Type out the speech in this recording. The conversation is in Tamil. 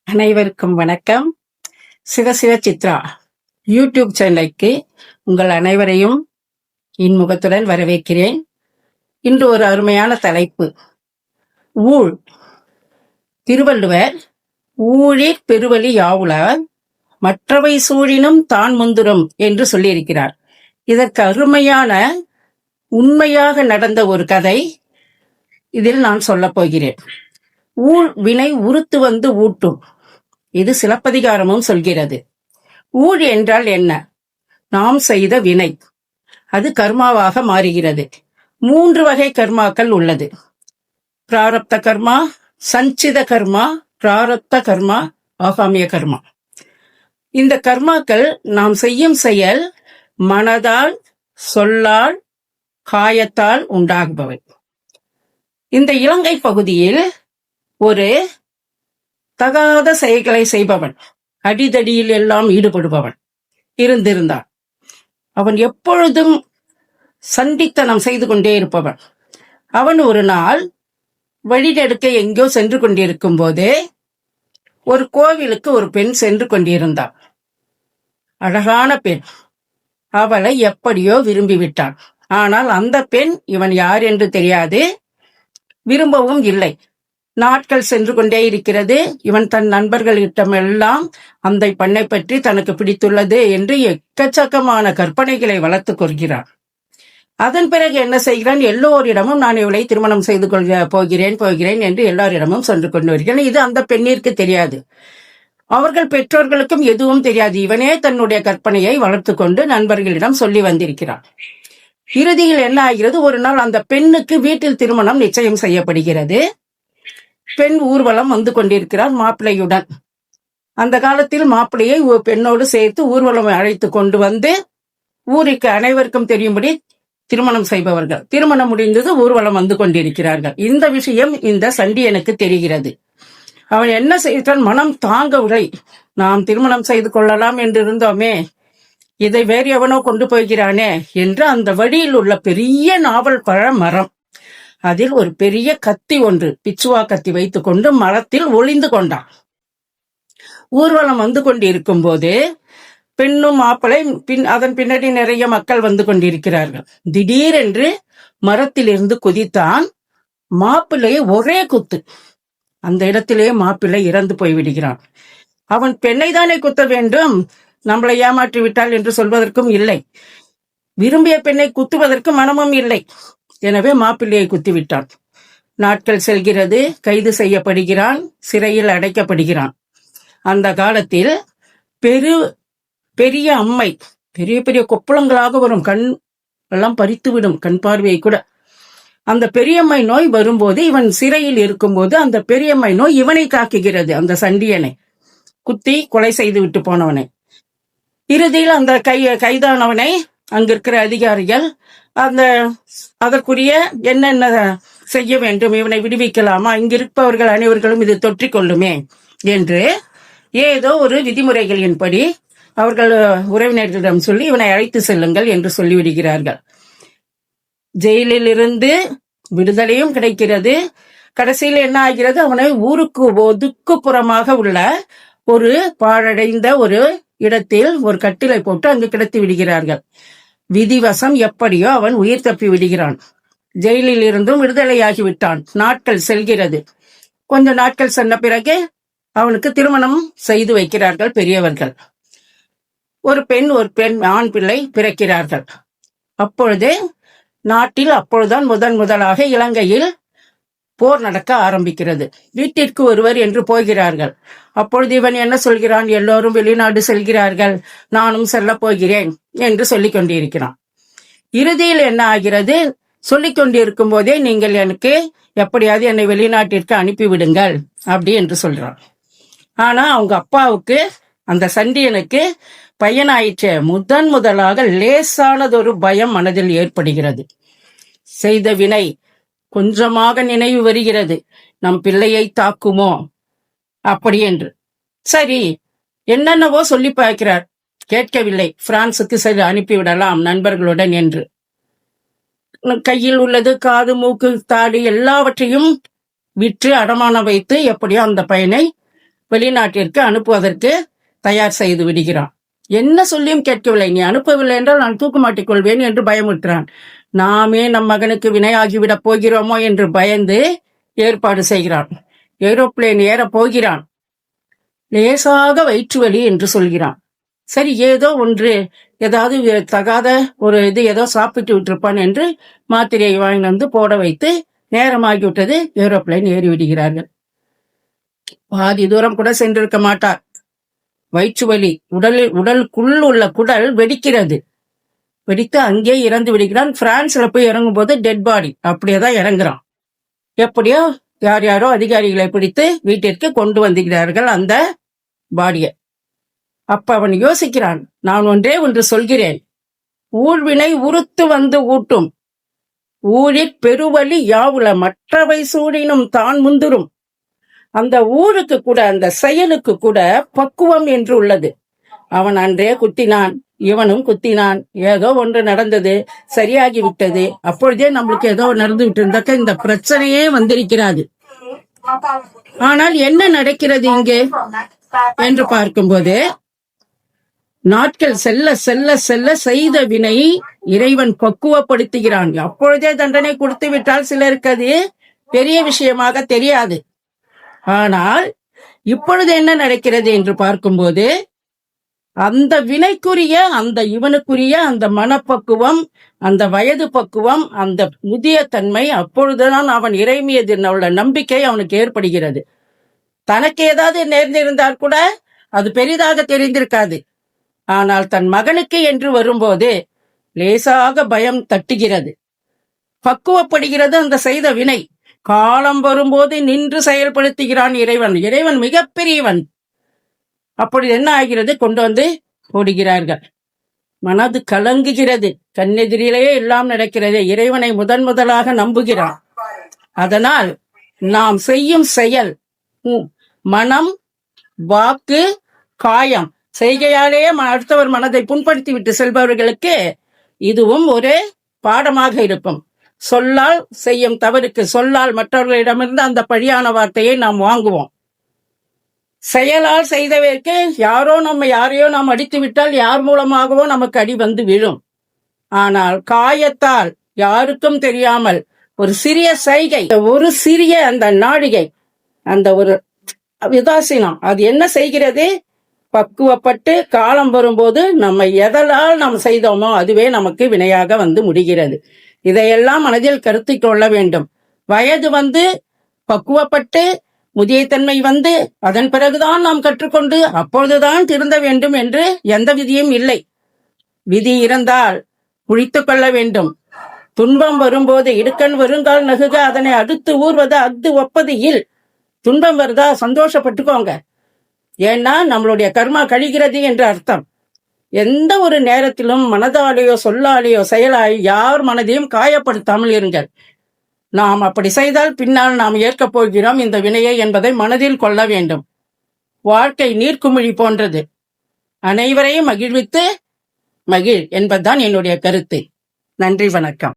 அனைவருக்கும் வணக்கம். சிவசிவ சித்ரா யூடியூப் சேனலுக்கு உங்கள் அனைவரையும் இன்முகத்துடன் வரவேற்கிறேன். இன்று ஒரு அருமையான தலைப்பு, ஊழ். திருவள்ளுவர் ஊழிற் பெருவழி யாவுளார் மற்றவை சூழினும் தான் முந்துரும் என்று சொல்லியிருக்கிறார். இதற்கு அருமையான உண்மையாக நடந்த ஒரு கதை இதில் நான் சொல்லப் போகிறேன். ஊழ் வினை உறுத்து வந்து ஊட்டும். இது சிலப்பதிகாரமும் சொல்கிறது. ஊழ் என்றால் என்ன? நாம் செய்த வினை, அது கர்மாவாக மாறுகிறது. 3 வகை கர்மாக்கள் உள்ளது. பிராரப்த கர்மா, சஞ்சித கர்மா, பிராரப்த கர்மா, ஆகாமிய கர்மா. இந்த கர்மாக்கள் நாம் செய்யும் செயல் மனதால், சொல்லால், காயத்தால் உண்டாகுபவை. இந்த இலங்கை பகுதியில் ஒரு தகாத செயல்களை செய்பவன், அடிதடியில் எல்லாம் ஈடுபடுபவன் இருந்திருந்தான். அவன் எப்பொழுதும் சண்டித்தனம் செய்து கொண்டே இருப்பவன். அவன் ஒரு நாள் வழிநெடுக்க எங்கோ சென்று கொண்டிருக்கும் போதே ஒரு கோவிலுக்கு ஒரு பெண் சென்று கொண்டிருந்தாள். அழகான பெண். அவளை எப்படியோ விரும்பிவிட்டான். ஆனால் அந்த பெண் இவன் யார் என்று தெரியாது, விரும்பவும் இல்லை. நாட்கள் சென்று கொண்டே இருக்கிறது. இவன் தன் நண்பர்களிடமெல்லாம் அந்த பெண்ணை பற்றி தனக்கு பிடித்துள்ளது என்று எக்கச்சக்கமான கற்பனைகளை வளர்த்துக் கொள்கிறான். அதன் பிறகு என்ன செய்கிறான்? எல்லோரிடமும் நான் இவளை திருமணம் செய்து கொள்ள போகிறேன் என்று எல்லாரிடமும் சென்று கொண்டு வருகிறான். இது அந்த பெண்ணிற்கு தெரியாது. அவர்கள் பெற்றோர்களுக்கும் எதுவும் தெரியாது. இவனே தன்னுடைய கற்பனையை வளர்த்து கொண்டு நண்பர்களிடம் சொல்லி வந்திருக்கிறான். இறுதியில் என்ன ஆகிறது? ஒரு நாள் அந்த பெண்ணுக்கு வீட்டில் திருமணம் நிச்சயம் செய்யப்படுகிறது. பெண் ஊர்வலம் வந்து கொண்டிருக்கிறார் மாப்பிள்ளையுடன். அந்த காலத்தில் மாப்பிள்ளையை பெண்ணோடு சேர்த்து ஊர்வலம் அழைத்து கொண்டு வந்து ஊருக்கு அனைவருக்கும் தெரியும்படி திருமணம் செய்பவர்கள். திருமணம் முடிந்தது, ஊர்வலம் வந்து கொண்டிருக்கிறார்கள். இந்த விஷயம் இந்த சண்டியனுக்கு தெரிகிறது. அவன் என்ன செய்தான்? மனம் தாங்கவில்லை. நாம் திருமணம் செய்து கொள்ளலாம் என்று இருந்தோமே, இதை வேறு எவனோ கொண்டு போகிறானே என்று அந்த வழியில் உள்ள பெரிய நாவல் பழ மரம், அதில் ஒரு பெரிய கத்தி ஒன்று, பிச்சுவா கத்தி வைத்துக் கொண்டு மரத்தில் ஒளிந்து கொண்டான். ஊர்வலம் வந்து கொண்டிருக்கும் போது பெண்ணும் மாப்பிளை அதன் பின்னாடி நிறைய மக்கள் வந்து கொண்டிருக்கிறார்கள். திடீரென்று மரத்திலிருந்து குதித்தான். மாப்பிள்ளையை ஒரே குத்து. அந்த இடத்திலே மாப்பிள்ளை இறந்து போய்விடுகிறான். அவன் பெண்ணை தானே குத்த வேண்டும், நம்மளை ஏமாற்றி விட்டாள் என்று சொல்வதற்கும் இல்லை, விரும்பிய பெண்ணை குத்துவதற்கு மனமும் இல்லை. எனவே மாப்பிள்ளையை குத்திவிட்டான். நாட்கள் செல்கிறது, கைது செய்யப்படுகிறான், சிறையில் அடைக்கப்படுகிறான். அந்த காலத்தில் பெரிய அம்மை, பெரிய பெரிய கொப்பளங்களாக வரும், கண் எல்லாம் பறித்துவிடும், கண் பார்வையை கூட. அந்த பெரியம்மை நோய் வரும்போது, இவன் சிறையில் இருக்கும்போது அந்த பெரியம்மை நோய் இவனை தாக்குகிறது. அந்த சண்டியனை குத்தி கொலை செய்து விட்டு போனவனை. இறுதியில் அந்த கைதானவனை அங்கிருக்கிற அதிகாரிகள் அதற்குரிய என்னென்ன செய்ய வேண்டும், இவனை விடுவிக்கலாமா, இங்கிருப்பவர்கள் அனைவர்களும் இது தொற்றிக்கொள்ளுமே என்று ஏதோ ஒரு விதிமுறைகளின்படி அவர்கள் உறவினர்களிடம் சொல்லி இவனை அழைத்து செல்லுங்கள் என்று சொல்லிவிடுகிறார்கள். ஜெயிலில் இருந்து விடுதலையும் கிடைக்கிறது. கடைசியில் என்ன ஆகிறது? அவனை ஊருக்கு ஒதுக்குப்புறமாக உள்ள ஒரு பாழடைந்த ஒரு இடத்தில் ஒரு கட்டிலை போட்டு அங்கு கிடத்தி விடுகிறார்கள். விதிவசம் எப்படியோ அவன் உயிர் தப்பி விடுகிறான். ஜெயிலில் இருந்தும் விடுதலையாகி விட்டான். நாட்கள் செல்கிறது. கொஞ்ச நாட்கள் சென்ற பிறகு அவனுக்கு திருமணம் செய்து வைக்கிறார்கள் பெரியவர்கள். ஒரு பெண் ஆண் பிள்ளை பிறக்கிறார்கள். அப்பொழுது நாட்டில் அப்பொழுதுதான் முதலாக இலங்கையில் போர் நடக்க ஆரம்பிக்கிறது. வீட்டிற்கு ஒருவர் என்று போகிறார்கள். அப்பொழுது இவன் என்ன சொல்கிறான்? எல்லோரும் வெளிநாடு செல்கிறார்கள், நானும் செல்ல போகிறேன் என்று சொல்லிக் கொண்டிருக்கிறான். இறுதியில் என்ன ஆகிறது? சொல்லிக் கொண்டிருக்கும் போதே நீங்கள் எனக்கு எப்படியாவது என்னை வெளிநாட்டிற்கு அனுப்பிவிடுங்கள் அப்படி என்று சொல்றான். ஆனா அவங்க அப்பாவுக்கு, அந்த சண்டியனுக்கு பையனாயிற்று, முதலாக லேசானதொரு பயம் மனதில் ஏற்படுகிறது. செய்த வினை கொஞ்சமாக நினைவு வருகிறது, நம் பிள்ளையை தாக்குமோ அப்படி என்று. சரி, என்னென்னவோ சொல்லி பார்க்கிறார், கேட்கவில்லை. பிரான்சுக்கு சரி அனுப்பிவிடலாம் நண்பர்களுடன் என்று. கையில் உள்ளது காது, மூக்கு, தாடி எல்லாவற்றையும் விற்று அடமானம் வைத்து எப்படியோ அந்த பையனை வெளிநாட்டிற்கு அனுப்புவதற்கு தயார் செய்து விடுகிறான். என்ன சொல்லியும் கேட்கவில்லை. நீ அனுப்பவில்லை என்றால் நான் தூக்கு மாட்டிக் கொள்வேன் என்று பயமுறுத்துறான். நாமே நம் மகனுக்கு வினையாகிவிடப் போகிறோமோ என்று பயந்து ஏற்பாடு செய்கிறான். ஏரோப்ளேன் ஏற போகிறான். லேசாக வயிற்று வலி என்று சொல்கிறான். சரி, ஏதோ ஒன்று, ஏதாவது தகாத ஒரு ஏதோ சாப்பிட்டு விட்டிருப்பான் என்று மாத்திரையை வாங்கி வந்து போட வைத்து நேரமாகிவிட்டது. ஏரோப்ளேன் ஏறி விடுகிறார்கள். பாதி தூரம் கூட சென்றிருக்க மாட்டார். வயிற்று வலி, உடலுக்குள் உள்ள குடல் வெடிக்கிறது. வெடித்து அங்கே இறந்து விடுகிறான். பிரான்ஸ்ல போய் இறங்கும் போது டெட் பாடி அப்படியேதான் இறங்குறான். எப்படியோ யார் யாரோ அதிகாரிகளை பிடித்து வீட்டிற்கு கொண்டு வந்துகிறார்கள் அந்த பாடிய. அப்ப அவன் யோசிக்கிறான், நான் ஒன்று சொல்கிறேன், ஊழ்வினை உறுத்து வந்து ஊட்டும், ஊழிற் பெருவழி யாவுல மற்றவை சூடினும் தான் முந்துரும். அந்த ஊருக்கு கூட, அந்த செயலுக்கு கூட பக்குவம் என்று உள்ளது. அவன் அன்றே குத்தினான், இவனும் குத்தினான், ஏதோ ஒன்று நடந்தது, சரியாகி விட்டது. அப்பொழுதே நம்மளுக்கு ஏதோ நடந்து விட்டு இருந்தாக்க இந்த பிரச்சனையே வந்திருக்கிறது. ஆனால் என்ன நடக்கிறது இங்கே என்று பார்க்கும்போது, நாட்கள் செல்ல செல்ல செல்ல செய்த வினை இறைவன் பக்குவப்படுத்துகிறான். அப்பொழுதே தண்டனை கொடுத்து விட்டால் சிலருக்கு அது பெரிய விஷயமாக தெரியாது. ஆனால் இப்பொழுது என்ன நடக்கிறது என்று பார்க்கும்போது, அந்த வினைக்குரிய, அந்த இவனுக்குரிய அந்த மனப்பக்குவம், அந்த வயது பக்குவம், அந்த முதிய தன்மை, அப்பொழுதுதான் அவன் இறை மீது உள்ள நம்பிக்கை அவனுக்கு ஏற்படுகிறது. தனக்கு ஏதாவது நேர்ந்திருந்தால் கூட அது பெரிதாக தெரிந்திருக்காது. ஆனால் தன் மகனுக்கு என்று வரும்போது லேசாக பயம் தட்டுகிறது, பக்குவப்படுகிறது. அந்த செய்த வினை காலம் வரும்போது நின்று செயல்படுத்துகிறான் இறைவன். இறைவன் மிகப்பெரியவன். அப்படி என்ன ஆகிறது, கொண்டு வந்து போடுகிறார்கள். மனது கலங்குகிறது. கண்ணெதிரிலேயே எல்லாம் நடக்கிறது. இறைவனை முதலாக நம்புகிறான். அதனால் நாம் செய்யும் செயல், மனம், வாக்கு, காயம், செய்கையாலேயே அடுத்தவர் மனதை புண்படுத்தி விட்டு செல்பவர்களுக்கு இதுவும் ஒரு பாடமாக இருக்கும். சொல்லால் செய்யும் தவறுக்கு, சொல்லால் மற்றவர்களிடமிருந்து அந்த பழியான வார்த்தையை நாம் வாங்குவோம். செயலால் செய்தவருக்கு யாரையோ நாம் அடித்து விட்டால் யார் மூலமாகவோ நமக்கு அடி வந்து விழும். ஆனால் காயத்தால் யாருக்கும் தெரியாமல் ஒரு சிறிய சைகை, ஒரு சிறிய அந்த நாடிகை, அந்த ஒரு விதாசீனம், அது என்ன செய்கிறது, பக்குவப்பட்டு காலம் வரும்போது நம்ம எதனால் நாம் செய்தோமோ அதுவே நமக்கு வினையாக வந்து முடிகிறது. இதையெல்லாம் மனதில் கருத்து கொள்ள வேண்டும். வயது வந்து பக்குவப்பட்டு முதியத்தன்மை வந்து அதன் பிறகுதான் நாம் கற்றுக்கொண்டு அப்பொழுதுதான் திருந்த வேண்டும் என்று எந்த விதியும் இல்லை. விதி இருந்தால் குழித்து கொள்ள வேண்டும். துன்பம் வரும்போது இடுக்கண் வருங்கால் நகுக அதனை அடுத்து ஊர்வது அஃது ஒப்பது இல். துன்பம் வருதா, சந்தோஷப்பட்டுக்கோங்க. ஏன்னா நம்மளுடைய கர்மா கழிகிறது என்று அர்த்தம். எந்த ஒரு நேரத்திலும் மனதாலேயோ சொல்லாலேயோ செயலாலேயோ யார் மனதையும் காயப்படுத்தாமல் இருங்கள். நாம் அப்படி செய்தால் பின்னால் நாம் ஏற்கப் போகிறோம் இந்த வினையை என்பதை மனதில் கொள்ள வேண்டும். வாழ்க்கை நீர்க்குமிழி போன்றது. அனைவரையும் மகிழ்வித்து மகிழ் என்பதுதான் என்னுடைய கருத்து. நன்றி, வணக்கம்.